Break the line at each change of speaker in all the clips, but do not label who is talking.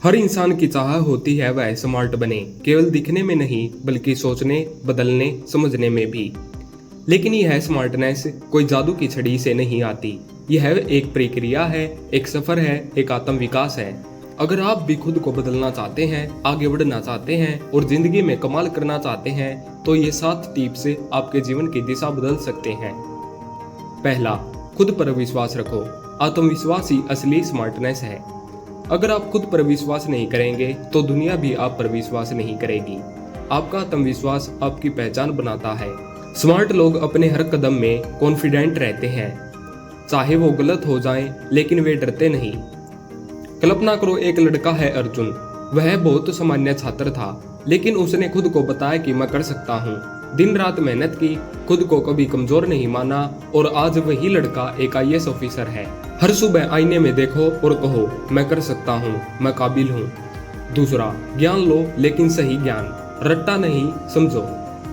हर इंसान की चाह होती है वह स्मार्ट बने, केवल दिखने में नहीं बल्कि सोचने, बदलने, समझने में भी। लेकिन यह स्मार्टनेस कोई जादू की छड़ी से नहीं आती। यह एक प्रक्रिया है, एक सफर है, एक आत्म विकास है। अगर आप भी खुद को बदलना चाहते हैं, आगे बढ़ना चाहते हैं और जिंदगी में कमाल करना चाहते हैं, तो ये 7 टिप्स आपके जीवन की दिशा बदल सकते हैं। पहला, खुद पर विश्वास रखो। आत्मविश्वास ही असली स्मार्टनेस है। अगर आप खुद पर विश्वास नहीं करेंगे तो दुनिया भी आप पर विश्वास नहीं करेगी। आपका आत्मविश्वास आपकी पहचान बनाता है। स्मार्ट लोग अपने हर कदम में कॉन्फिडेंट रहते हैं, चाहे वो गलत हो जाए, लेकिन वे डरते नहीं। कल्पना करो, एक लड़का है अर्जुन। वह बहुत सामान्य छात्र था, लेकिन उसने खुद को बताया कि मैं कर सकता हूँ। दिन रात मेहनत की, खुद को कभी कमजोर नहीं माना और आज वही लड़का एक IAS ऑफिसर है। हर सुबह आईने में देखो और कहो, मैं कर सकता हूँ, मैं काबिल हूँ। दूसरा, ज्ञान लो, लेकिन सही ज्ञान, रट्टा नहीं, समझो।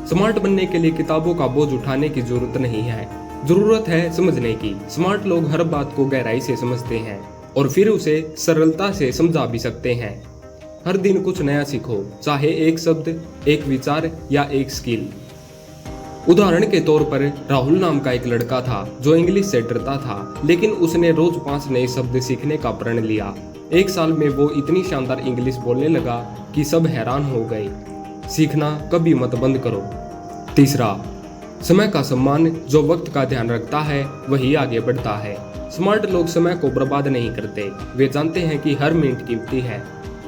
स्मार्ट बनने के लिए किताबों का बोझ उठाने की जरूरत नहीं है, जरूरत है समझने की। स्मार्ट लोग हर बात को गहराई से समझते हैं और फिर उसे सरलता से समझा भी सकते हैं। हर दिन कुछ नया सीखो, चाहे एक शब्द, एक विचार या एक स्किल। उदाहरण के तौर पर राहुल नाम का एक लड़का था जो इंग्लिश से डरता था, लेकिन उसने रोज 5 नए शब्द सीखने का प्रण लिया। 1 साल में वो इतनी शानदार इंग्लिश बोलने लगा कि सब हैरान हो गए। सीखना कभी मत बंद करो। तीसरा, समय का सम्मान। जो वक्त का ध्यान रखता है वही आगे बढ़ता है। स्मार्ट लोग समय को बर्बाद नहीं करते, वे जानते हैं कि हर मिनट कीमती है।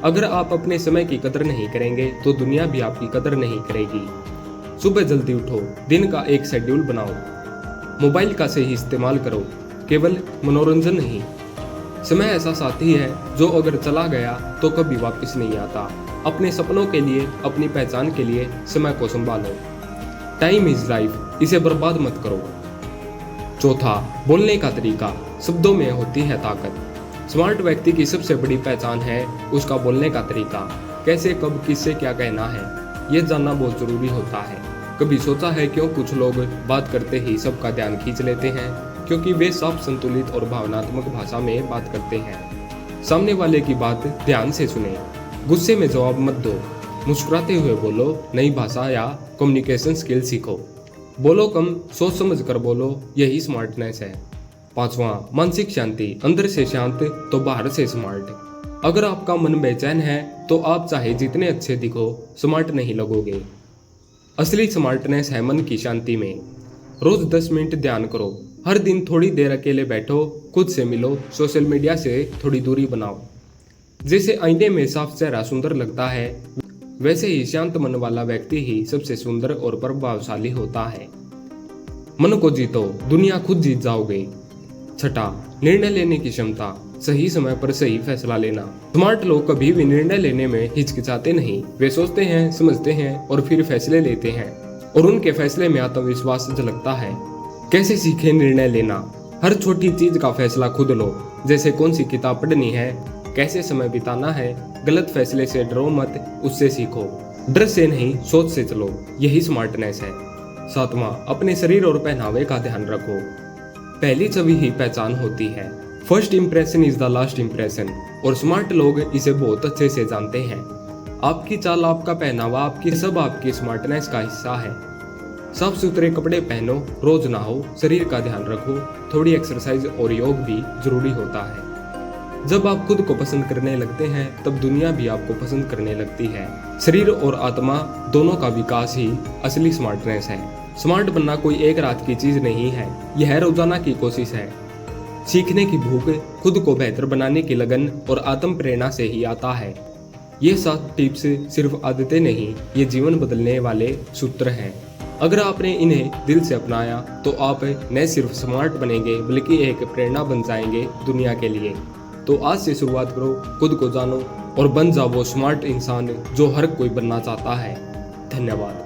अगर आप अपने समय की कदर नहीं करेंगे तो दुनिया भी आपकी कदर नहीं करेगी। सुबह जल्दी उठो, दिन का एक शेड्यूल बनाओ। मोबाइल का सही इस्तेमाल करो, केवल मनोरंजन नहीं। समय ऐसा साथी है जो अगर चला गया तो कभी वापस नहीं आता। अपने सपनों के लिए, अपनी पहचान के लिए समय को संभालो। टाइम इज लाइफ, इसे बर्बाद मत करो। चौथा, बोलने का तरीका। शब्दों में होती है ताकत। स्मार्ट व्यक्ति की सबसे बड़ी पहचान है उसका बोलने का तरीका। कैसे, कब, किससे क्या कहना है, यह जानना बहुत जरूरी होता है। कभी सोचा है क्यों कुछ लोग बात करते ही सबका ध्यान खींच लेते हैं? क्योंकि वे साफ, संतुलित और भावनात्मक भाषा में बात करते हैं। सामने वाले की बात ध्यान से सुने, गुस्से में जवाब मत दो, मुस्कुराते हुए बोलो। नई भाषा या कम्युनिकेशन स्किल सीखो। बोलो कम, सोच समझ कर बोलो, यही स्मार्टनेस है। पांचवा, मानसिक शांति। अंदर से शांत तो बाहर से स्मार्ट। अगर आपका मन बेचैन है तो आप चाहे जितने अच्छे दिखो, स्मार्ट नहीं लगोगे। असली स्मार्टनेस है मन की शांति में। रोज 10 मिनट ध्यान करो, हर दिन थोड़ी देर अकेले बैठो, खुद से मिलो, सोशल मीडिया से थोड़ी दूरी बनाओ। जैसे आईने में साफ चेहरा सुंदर लगता है, वैसे ही शांत मन वाला व्यक्ति ही सबसे सुंदर और प्रभावशाली होता है। मन को जीतो, दुनिया खुद जीत जाओगे। छठा, निर्णय लेने की क्षमता। सही समय पर सही फैसला लेना। स्मार्ट लोग कभी भी निर्णय लेने में हिचकिचाते नहीं। वे सोचते हैं, समझते हैं और फिर फैसले लेते हैं, और उनके फैसले में आत्मविश्वास झलकता है। कैसे सीखें निर्णय लेना? हर छोटी चीज का फैसला खुद लो, जैसे कौन सी किताब पढ़नी है, कैसे समय बिताना है। गलत फैसले से डरो मत, उससे सीखो। डर से नहीं, सोच से चलो, यही स्मार्टनेस है। सातवां, अपने शरीर और पहनावे का ध्यान रखो। पहली छवि ही पहचान होती है। First impression is the last impression, और स्मार्ट लोग इसे बहुत अच्छे से जानते हैं। आपकी चाल, आपका पहनावा, आपकी स्मार्टनेस का हिस्सा है। साफ सुथरे कपड़े पहनो, रोज नहाओ, शरीर का ध्यान रखो। थोड़ी एक्सरसाइज और योग भी जरूरी होता है। जब आप खुद को पसंद करने लगते हैं तब दुनिया भी आपको पसंद करने लगती है। शरीर और आत्मा दोनों का विकास ही असली स्मार्टनेस है। स्मार्ट बनना कोई एक रात की चीज नहीं है, यह रोजाना की कोशिश है। सीखने की भूख, खुद को बेहतर बनाने की लगन और आत्म प्रेरणा से ही आता है। ये 7 टिप्स सिर्फ आदतें नहीं, ये जीवन बदलने वाले सूत्र हैं। अगर आपने इन्हें दिल से अपनाया तो आप न सिर्फ स्मार्ट बनेंगे बल्कि एक प्रेरणा बन जाएंगे दुनिया के लिए। तो आज से शुरुआत करो, खुद को जानो और बन जाओ वो स्मार्ट इंसान जो हर कोई बनना चाहता है। धन्यवाद।